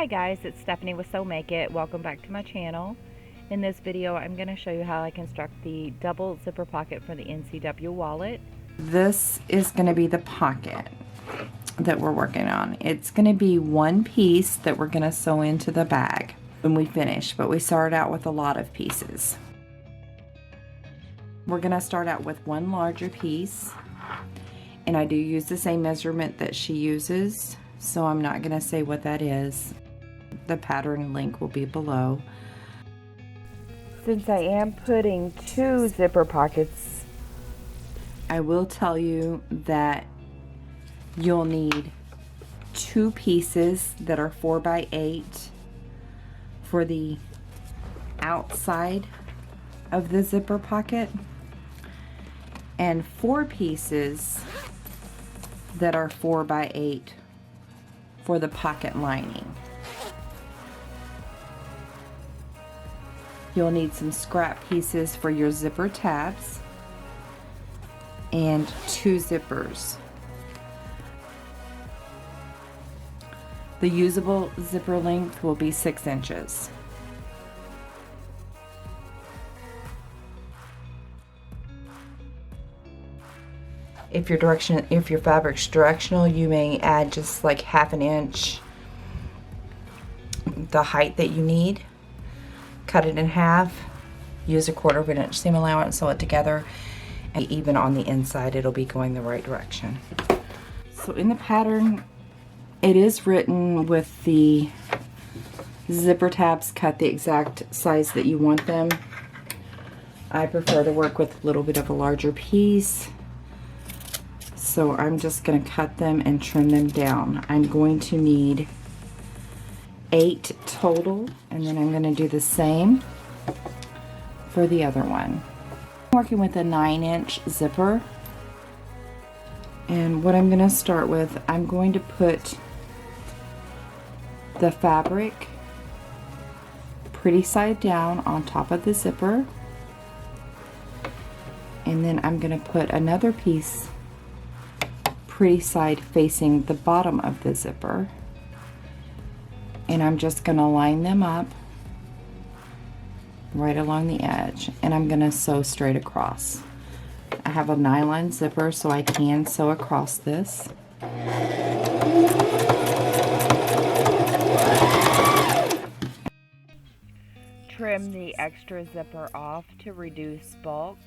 guys, it's Stephanie with So Make It. Welcome back to my channel. In this video I'm going to show you how I construct the double zipper pocket for the NCW wallet. This is going to be the pocket that we're working on. It's going to be one piece that we're going to sew into the bag when we finish, but we started out with a lot of pieces. We're going to start out with one larger piece, and I do use the same measurement that she uses, so I'm not going to say what that is. The pattern link will be below. Since I am putting two zipper pockets, I will tell you that you'll need two pieces that are 4x8 for the outside of the zipper pocket, and 4 pieces that are 4x8 for the pocket lining. You'll need some scrap pieces for your zipper tabs and 2 zippers. The usable zipper length will be 6 inches. If your fabric's directional, you may add just like 1/2 inch, the height that you need. Cut it in half, use a 1/4 inch seam allowance, sew it together, and even on the inside it'll be going the right direction. So in the pattern, it is written with the zipper tabs cut the exact size that you want them. I prefer to work with a little bit of a larger piece, so I'm just going to cut them and trim them down. I'm going to need 8 total, and then I'm going to do the same for the other one. I'm working with a 9-inch zipper, and what I'm going to start with, I'm going to put the fabric pretty side down on top of the zipper, and then I'm going to put another piece pretty side facing the bottom of the zipper, and I'm just going to line them up right along the edge, and I'm going to sew straight across. I have a nylon zipper, so I can sew across this. trim the extra zipper off to reduce bulk.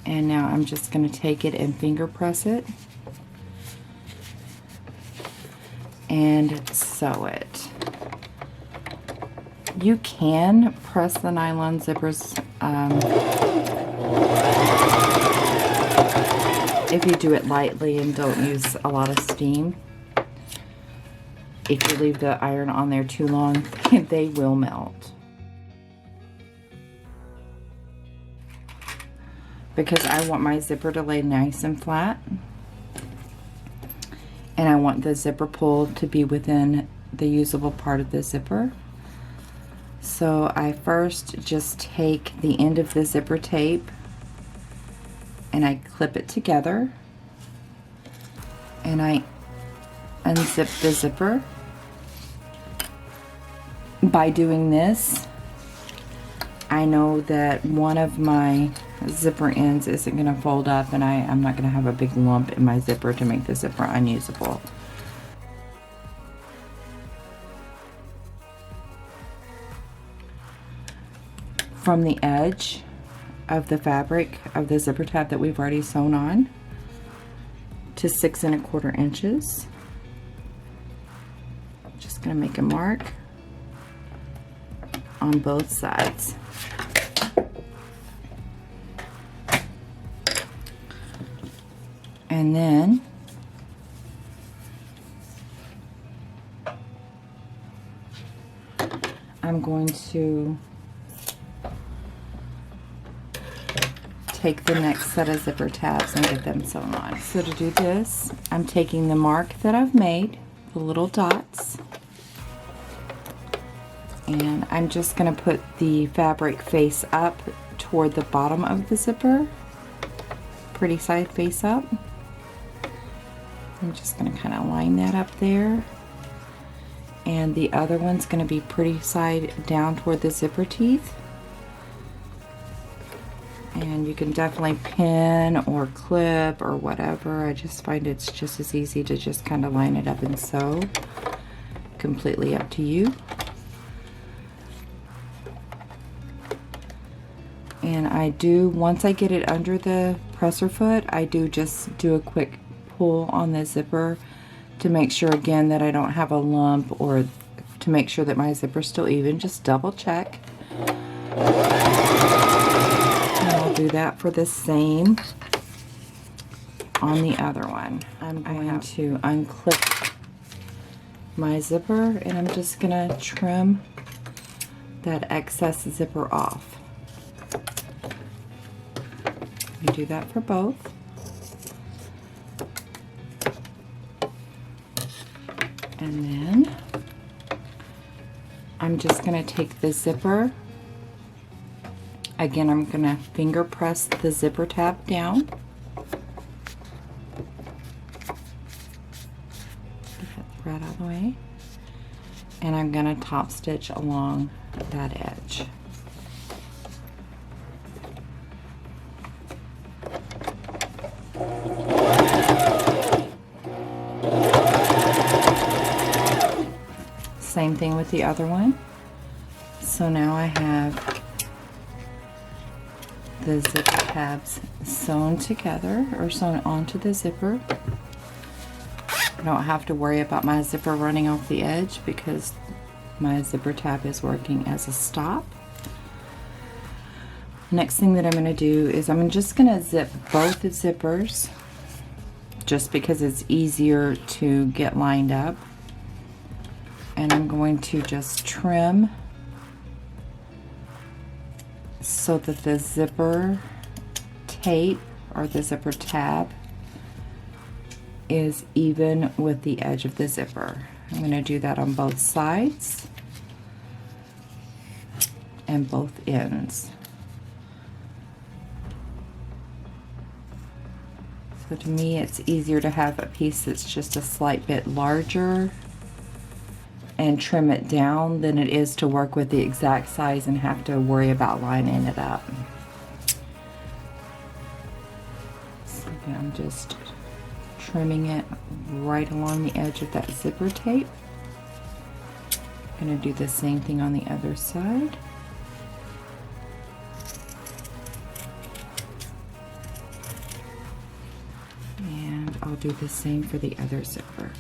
And now I'm just going to take it and finger press it and sew it. You can press the nylon zippers if you do it lightly and don't use a lot of steam. If you leave the iron on there too long, they will melt. Because I want my zipper to lay nice and flat, and I want the zipper pull to be within the usable part of the zipper. So I first just take the end of the zipper tape and I clip it together, and I unzip the zipper. By doing this, I know that one of my zipper ends isn't going to fold up, and I'm not going to have a big lump in my zipper to make the zipper unusable. From the edge of the fabric of the zipper tab that we've already sewn on to 6 1/4 inches, just going to make a mark on both sides. And then I'm going to take the next set of zipper tabs and get them sewn on. So to do this, I'm taking the mark that I've made, the little dots, and I'm just going to put the fabric face up toward the bottom of the zipper, pretty side face up. I'm just going to kind of line that up there. And the other one's going to be pretty side down toward the zipper teeth. And you can definitely pin or clip or whatever. I just find it's just as easy to just kind of line it up and sew. Completely up to you. And I do, once I get it under the presser foot, I do just do a quick pull on the zipper to make sure again that I don't have a lump, or to make sure that my zipper's still even. Just double check. And I'll do that for the same on the other one. I'm going to unclip my zipper and I'm just gonna trim that excess zipper off. You do that for both. And then I'm just going to take the zipper. Again, I'm going to finger press the zipper tab down. Get that thread out of the way. And I'm going to top stitch along that edge. Same thing with the other one. So now I have the zipper tabs sewn together, or sewn onto the zipper. I don't have to worry about my zipper running off the edge because my zipper tab is working as a stop. Next thing that I'm going to do is I'm just going to zip both the zippers, just because it's easier to get lined up. And I'm going to just trim so that the zipper tape, or the zipper tab, is even with the edge of the zipper. I'm going to do that on both sides and both ends. So to me, it's easier to have a piece that's just a slight bit larger and trim it down than it is to work with the exact size and have to worry about lining it up. So again, I'm just trimming it right along the edge of that zipper tape. I'm going to do the same thing on the other side. And I'll do the same for the other zipper.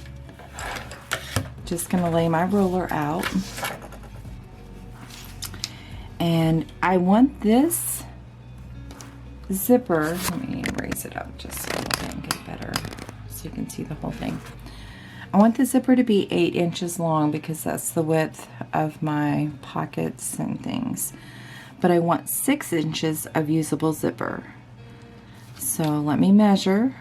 Just going to lay my ruler out, and I want this zipper, let me raise it up just a little bit and get better so you can see the whole thing. I want the zipper to be 8 inches long because that's the width of my pockets and things, but I want 6 inches of usable zipper. So let me measure.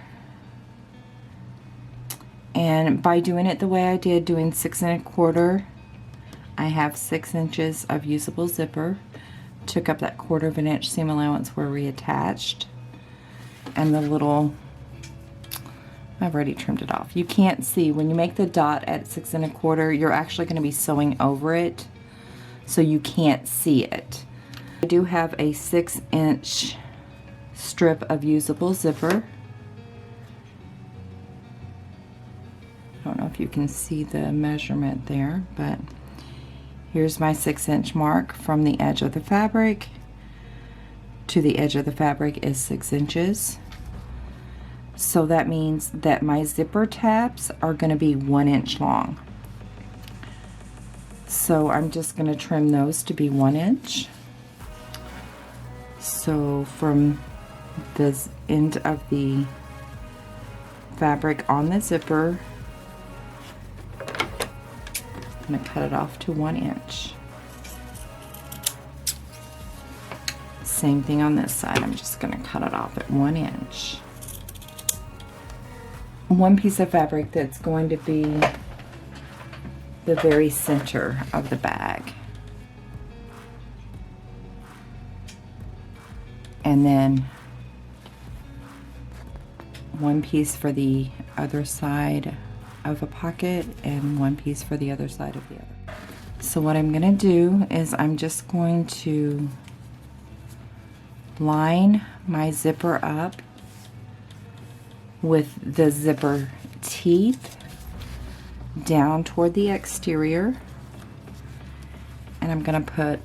And by doing it the way I did, doing 6 1/4, I have 6 inches of usable zipper. Took up that 1/4 inch seam allowance where we attached. And the little, I've already trimmed it off. You can't see, when you make the dot at 6 1/4, you're actually going to be sewing over it, so you can't see it. I do have a 6 inch strip of usable zipper. I don't know if you can see the measurement there, but here's my 6 inch mark. From the edge of the fabric to the edge of the fabric is 6 inches. So that means that my zipper tabs are going to be 1 inch long. So I'm just going to trim those to be 1 inch. So from the end of the fabric on the zipper, I'm going to cut it off to 1 inch. Same thing on this side. I'm just going to cut it off at 1 inch. One piece of fabric that's going to be the very center of the bag. And then one piece for the other side of a pocket and one piece for the other side of the other. So what I'm gonna do is I'm just going to line my zipper up with the zipper teeth down toward the exterior, and I'm gonna put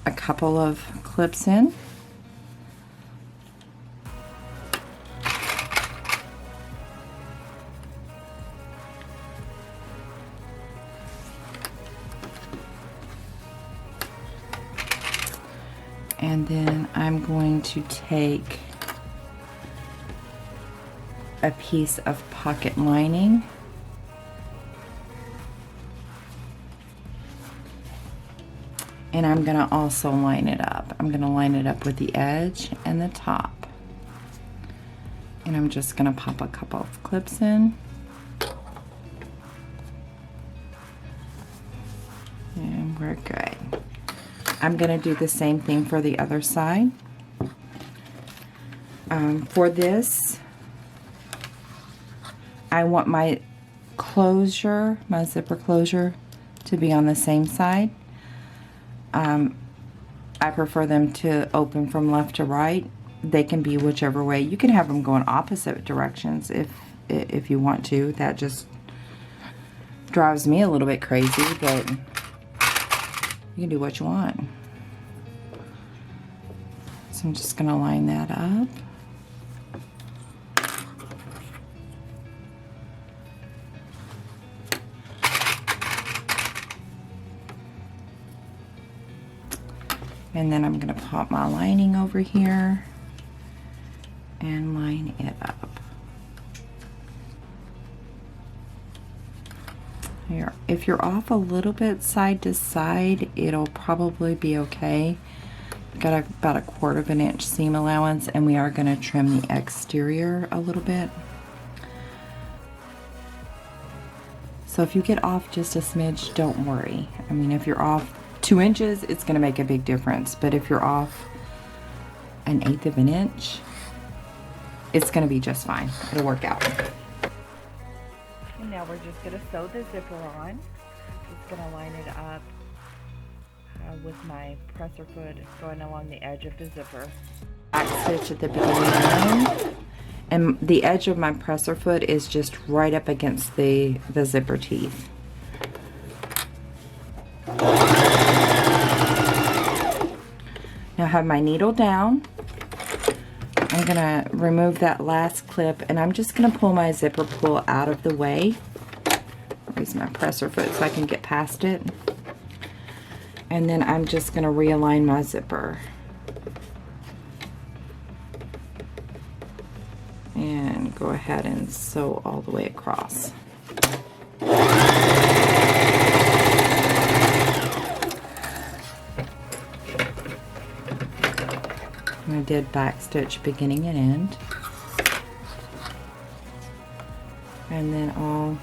a couple of clips in. And then I'm going to take a piece of pocket lining and I'm going to also line it up. I'm going to line it up with the edge and the top. And I'm just going to pop a couple of clips in. And we're good. I'm going to do the same thing for the other side. For this, I want my closure, my zipper closure, to be on the same side. I prefer them to open from left to right. They can be whichever way. You can have them going opposite directions if you want to. That just drives me a little bit crazy, but you can do what you want. So I'm just going to line that up. And then I'm going to pop my lining over here and line it up. Here, if you're off a little bit side to side, it'll probably be okay. We've got about a 1/4 inch seam allowance, and we are going to trim the exterior a little bit. So if you get off just a smidge, don't worry. I mean, if you're off 2 inches, it's going to make a big difference. But if you're off 1/8 of an inch, it's going to be just fine. It'll work out. And now we're just going to sew the zipper on. Just going to line it up with my presser foot going along the edge of the zipper. Back stitch at the beginning of the round. And the edge of my presser foot is just right up against the zipper teeth. Now I have my needle down. I'm gonna remove that last clip and I'm just gonna pull my zipper pull out of the way. Raise my presser foot so I can get past it. And then I'm just gonna realign my zipper. And go ahead and sew all the way across. I did back stitch beginning and end. And then I'll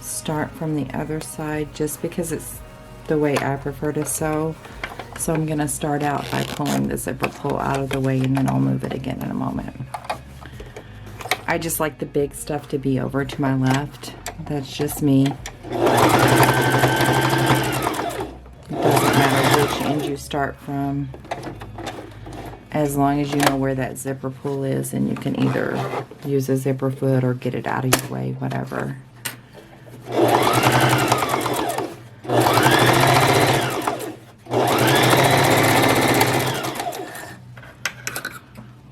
start from the other side just because it's the way I prefer to sew. So I'm going to start out by pulling the zipper pull out of the way and then I'll move it again in a moment. I just like the big stuff to be over to my left. That's just me. It doesn't matter which end you start from, as long as you know where that zipper pull is, and you can either use a zipper foot or get it out of your way, whatever.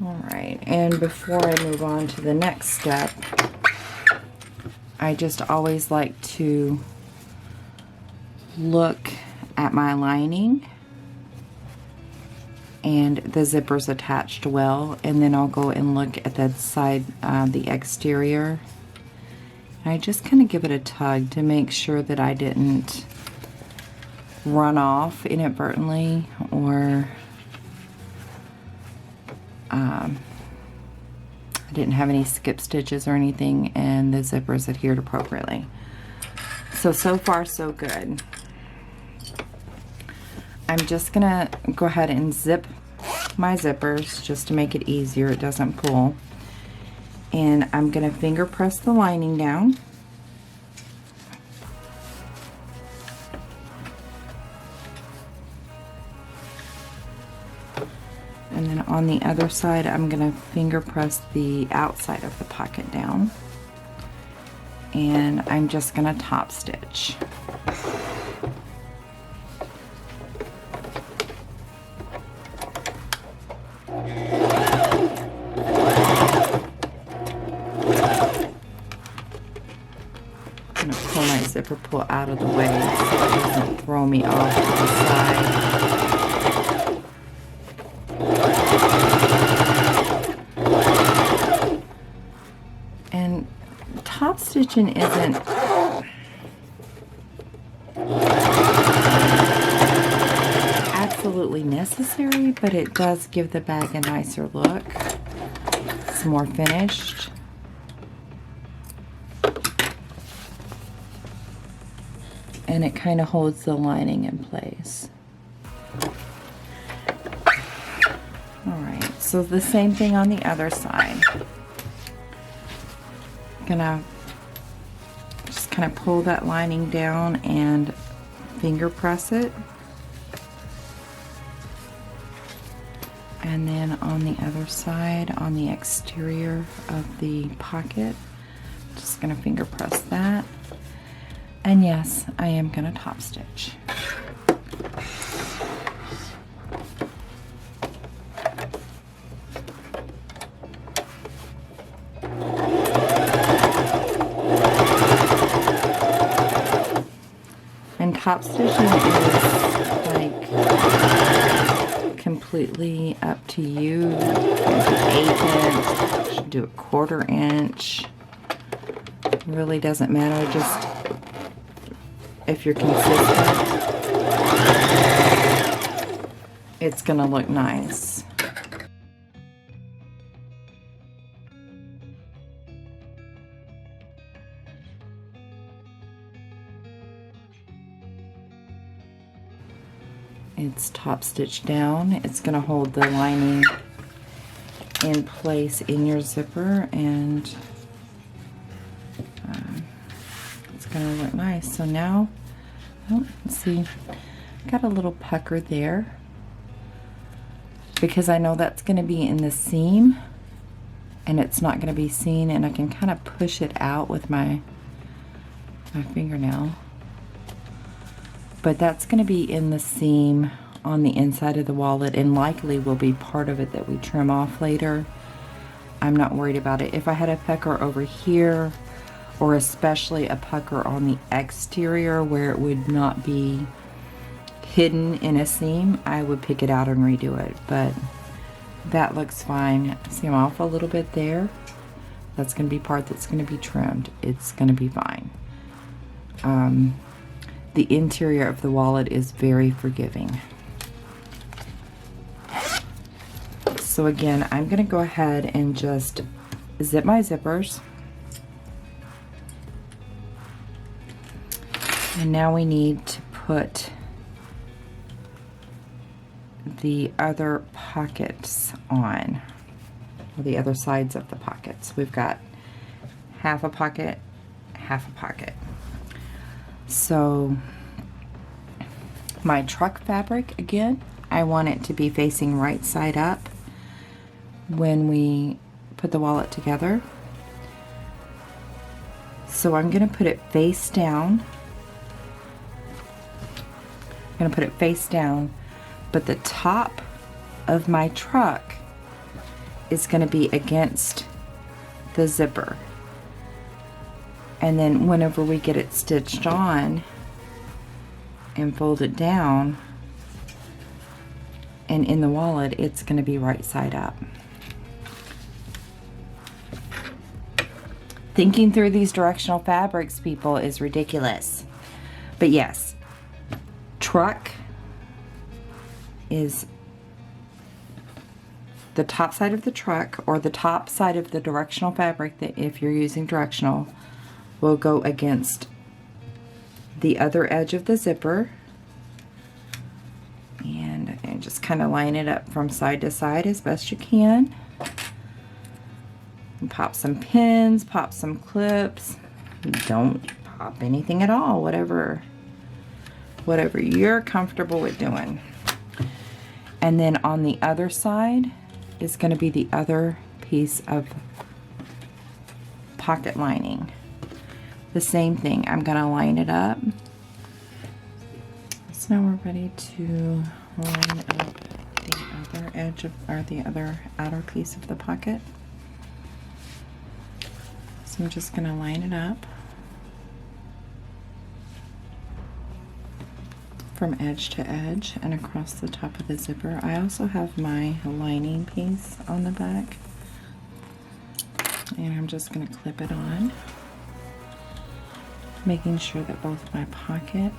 Alright, and before I move on to the next step, I just always like to look at my lining and the zipper's attached well, and then I'll go and look at that side, the exterior. And I just kind of give it a tug to make sure that I didn't run off inadvertently or I didn't have any skip stitches or anything, and the zipper's adhered appropriately. So far so good. I'm just gonna go ahead and zip my zippers just to make it easier. It doesn't pull. And I'm going to finger press the lining down. And then on the other side, I'm going to finger press the outside of the pocket down. And I'm just going to top stitch. I'm going to pull my zipper pull out of the way so it doesn't throw me off to the side. And top stitching isn't absolutely necessary, but it does give the bag a nicer look. It's more finished. And it kind of holds the lining in place. Alright, so the same thing on the other side. Gonna just kind of pull that lining down and finger press it. And then on the other side, on the exterior of the pocket, just gonna finger press that. And yes, I am gonna top stitch. And top stitching is like completely up to you. You should do 1/4 inch. It really doesn't matter, just if you're consistent, it's gonna look nice. It's top stitched down. It's gonna hold the lining in place in your zipper, and it's gonna look nice. So now, oh, let's see, got a little pucker there because I know that's gonna be in the seam and it's not gonna be seen, and I can kind of push it out with my fingernail. But that's going to be in the seam on the inside of the wallet, and likely will be part of it that we trim off later. I'm not worried about it. If I had a pucker over here, or especially a pucker on the exterior where it would not be hidden in a seam, I would pick it out and redo it. But that looks fine. See, I'm off a little bit there. That's going to be part that's going to be trimmed. It's going to be fine. The interior of the wallet is very forgiving. So again, I'm going to go ahead and just zip my zippers. And now we need to put the other pockets on, or the other sides of the pockets. We've got half a pocket, half a pocket. So my truck fabric, again, I want it to be facing right side up when we put the wallet together. So I'm going to put it face down. I'm going to put it face down, but the top of my truck is going to be against the zipper. And then whenever we get it stitched on and fold it down and in the wallet, it's going to be right side up. Thinking through these directional fabrics, people, is ridiculous. But yes, truck is the top side of the truck, or the top side of the directional fabric, that if you're using directional, will go against the other edge of the zipper, and just kind of line it up from side to side as best you can. pop some pins, pop some clips. Don't pop anything at all, whatever you're comfortable with doing. And then on the other side is going to be the other piece of pocket lining. The same thing, I'm going to line it up. So now we're ready to line up the other edge of, or the other outer piece of the pocket. So I'm just going to line it up from edge to edge and across the top of the zipper. I also have my lining piece on the back, and I'm just going to clip it on, making sure that both my pocket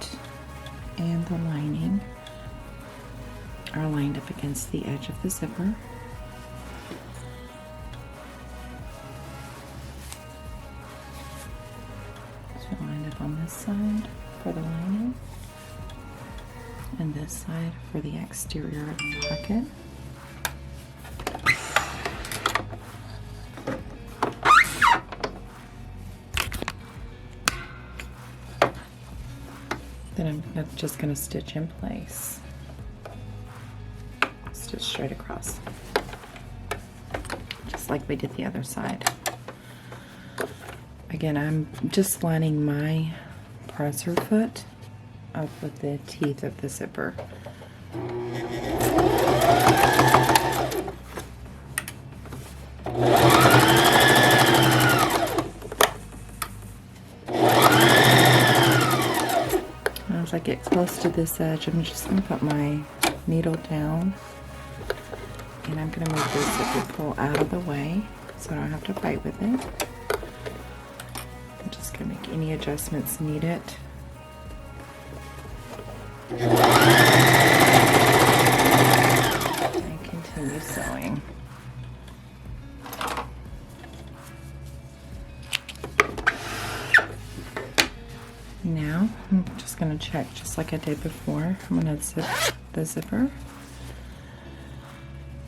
and the lining are lined up against the edge of the zipper. So lined up on this side for the lining, and this side for the exterior of the pocket. Then I'm just going to stitch in place. Stitch straight across, just like we did the other side. Again, I'm just lining my presser foot up with the teeth of the zipper. As I get close to this edge, I'm just going to put my needle down, and I'm going to move this zipper pull out of the way so I don't have to fight with it. I'm just going to make any adjustments needed. And continue sewing. Now I'm just going to check, just like I did before. I'm going to zip the zipper,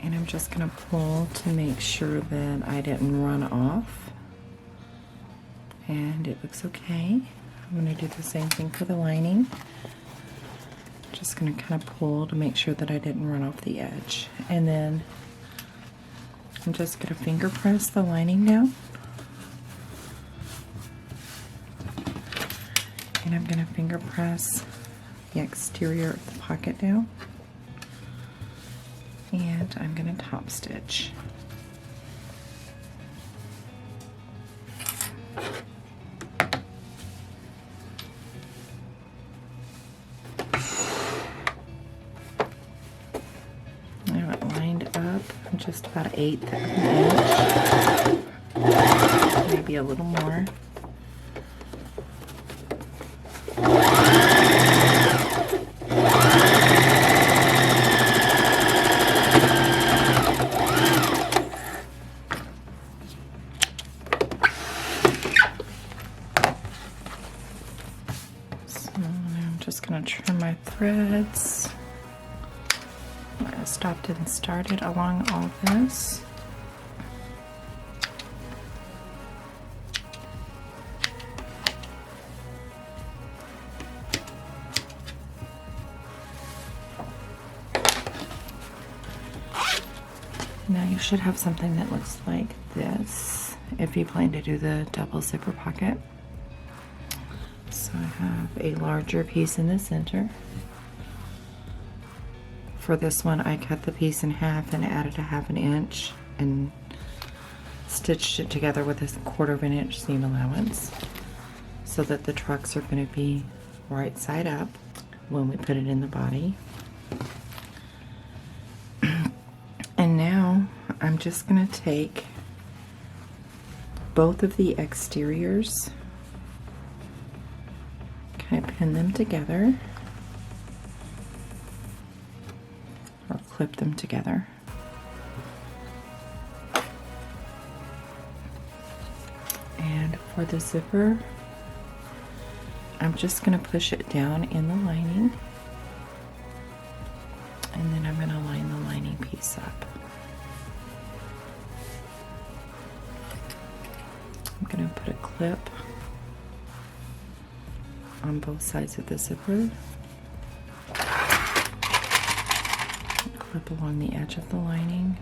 and I'm just going to pull to make sure that I didn't run off, and it looks okay. I'm going to do the same thing for the lining. Just going to kind of pull to make sure that I didn't run off the edge, and then I'm just going to finger press the lining down, and I'm going to finger press the exterior of the pocket down, and I'm going to top stitch. Just about 1/8 of an inch, maybe a little more. So I'm just going to trim my threads. I stopped and started along all this. Now you should have something that looks like this if you plan to do the double zipper pocket. So I have a larger piece in the center. For this one, I cut the piece in half and added 1/2 inch and stitched it together with a 1/4 inch seam allowance so that the trucks are going to be right side up when we put it in the body. And now I'm just going to take both of the exteriors, kind of pin them together, or clip them together. And for the zipper, I'm just going to push it down in the lining, and then I'm going to line the lining piece up. I'm going to put a clip on both sides of the zipper. Clip along the edge of the lining.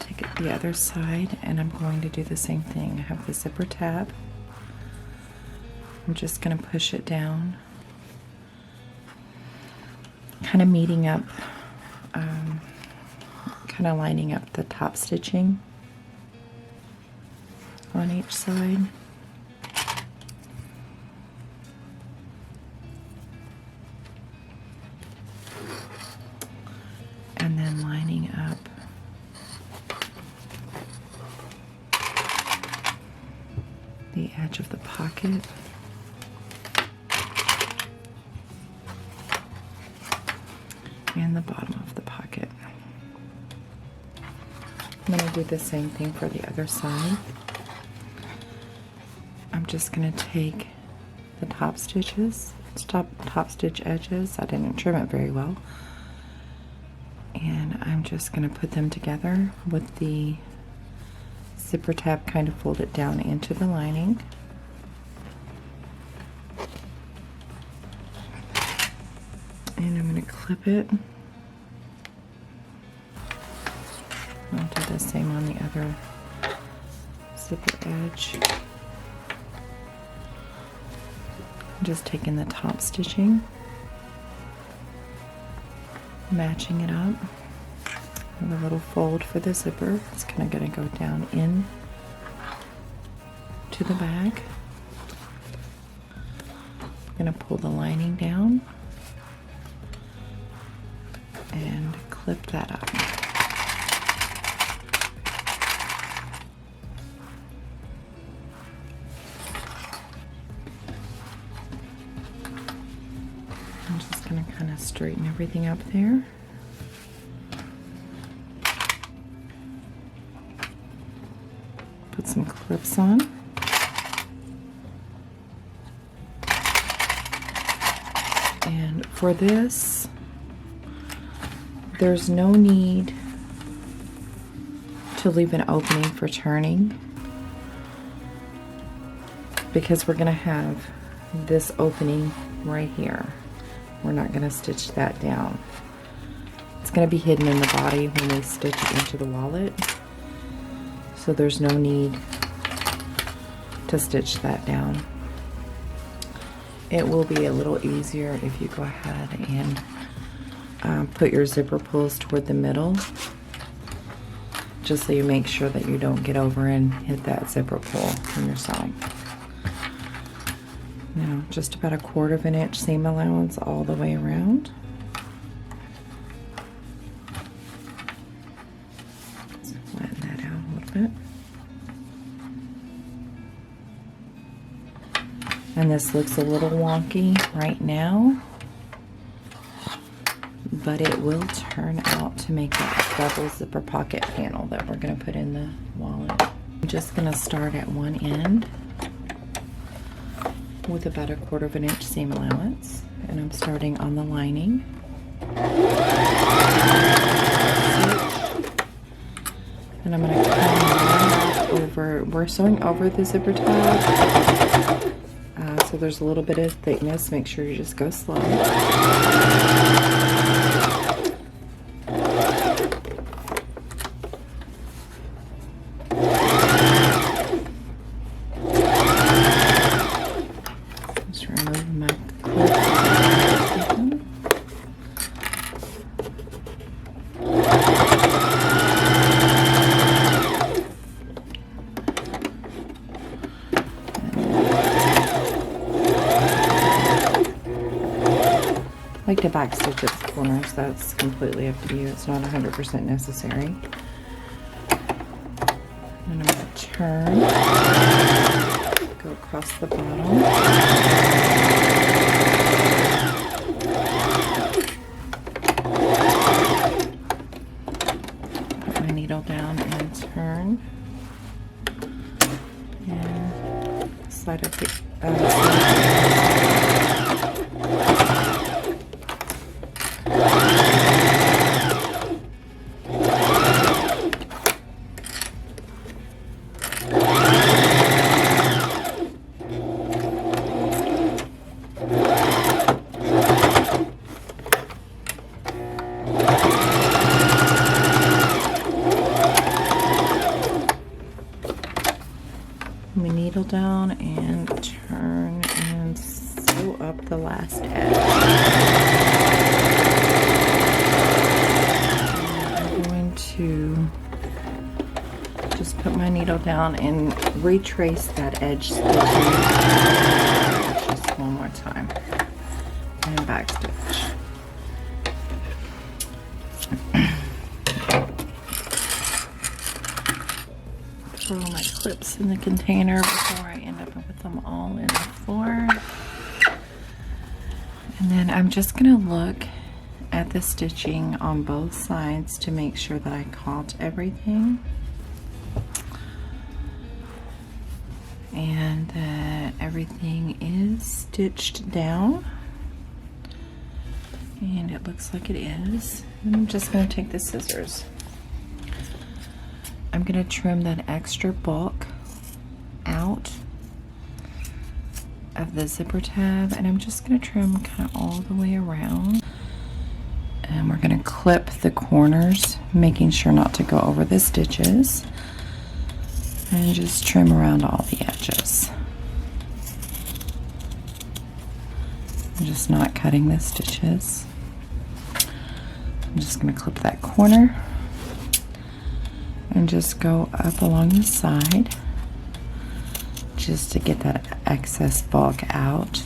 Take it the other side, and I'm going to do the same thing. I have the zipper tab. I'm just going to push it down, kind of meeting up, kind of lining up the top stitching on each side. And then lining up the edge of the pocket. And the bottom of the pocket. I'm going to do the same thing for the other side. I'm just going to take the top stitches, top stitch edges. I didn't trim it very well. And I'm just going to put them together with the zipper tab kind of folded down into the lining. And I'm going to clip it. I'll do the same on the other zipper edge. I'm just taking the top stitching, matching it up with a little fold for the zipper. It's kind of going to go down in to the back. I'm going to pull the lining down and clip that up. I'm just going to kind of straighten everything up there. Put some clips on. And for this, there's no need to leave an opening for turning, because we're going to have this opening right here. We're not going to stitch that down. It's going to be hidden in the body when we stitch it into the wallet, so there's no need to stitch that down. It will be a little easier if you go ahead and put your zipper pulls toward the middle, just so you make sure that you don't get over and hit that zipper pull when you're sewing. Now, just about 1/4 inch seam allowance all the way around. Let's flatten that out a little bit. And this looks a little wonky right now, but it will turn out to make that double zipper pocket panel that we're going to put in the wallet. I'm just going to start at one end with about 1/4 inch seam allowance, and I'm starting on the lining. And I'm going to come over, we're sewing over the zipper tab, so there's a little bit of thickness. Make sure you just go slow. Just remove my clip. I like to back stitch at the corners. That's completely up to you. It's not 100% necessary. And I'm going to turn, go across the bottom. Put my needle down and turn. And slide up the down and retrace that edge stitching just one more time and back stitch. Throw my clips in the container before I end up with them all in the floor. And then I'm just going to look at the stitching on both sides to make sure that I caught everything and that everything is stitched down, and it looks like it is. And I'm just going to take the scissors. I'm going to trim that extra bulk out of the zipper tab, and I'm just going to trim kind of all the way around. And we're going to clip the corners, making sure not to go over the stitches, and just trim around all the edges. I'm just not cutting the stitches. I'm just going to clip that corner and just go up along the side just to get that excess bulk out.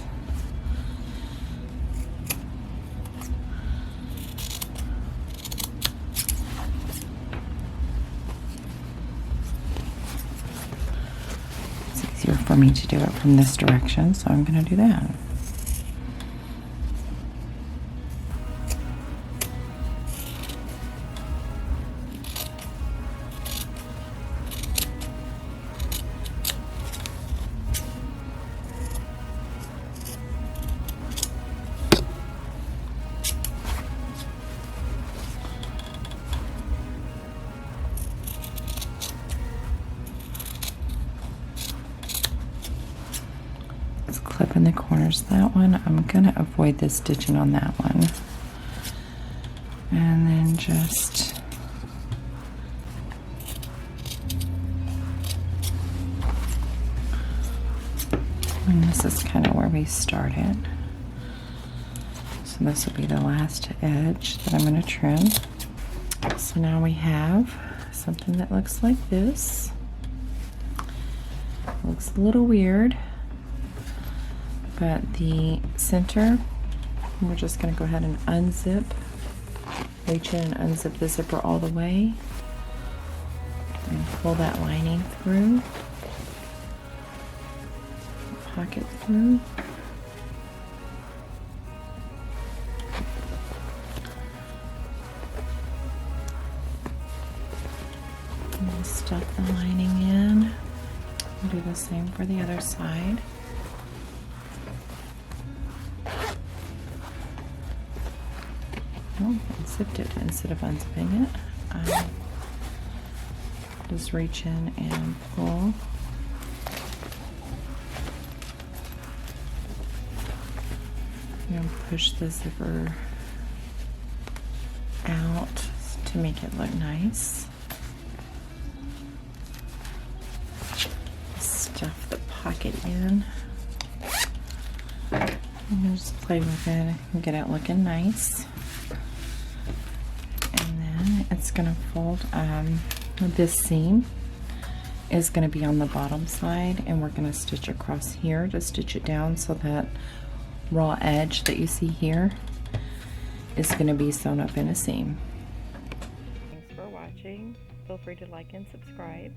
It's easier for me to do it from this direction, so I'm going to do that. Clip in the corners of that one. I'm gonna avoid the stitching on that one, and then just and this is kind of where we started, so this will be the last edge that I'm going to trim. So now we have something that looks like this. It looks a little weird, but the center, we're just going to go ahead and unzip, reach in and unzip the zipper all the way, and pull that lining through, pocket through. And we'll stuff the lining in. We'll do the same for the other side. Oh, unzipped it instead of unzipping it. I just reach in and pull. And push the zipper out to make it look nice. Stuff the pocket in. And just play with it and get it looking nice. It's going to fold. This seam is going to be on the bottom side, and we're going to stitch across here to stitch it down so that raw edge that you see here is going to be sewn up in a seam. Thanks for watching. Feel free to like and subscribe.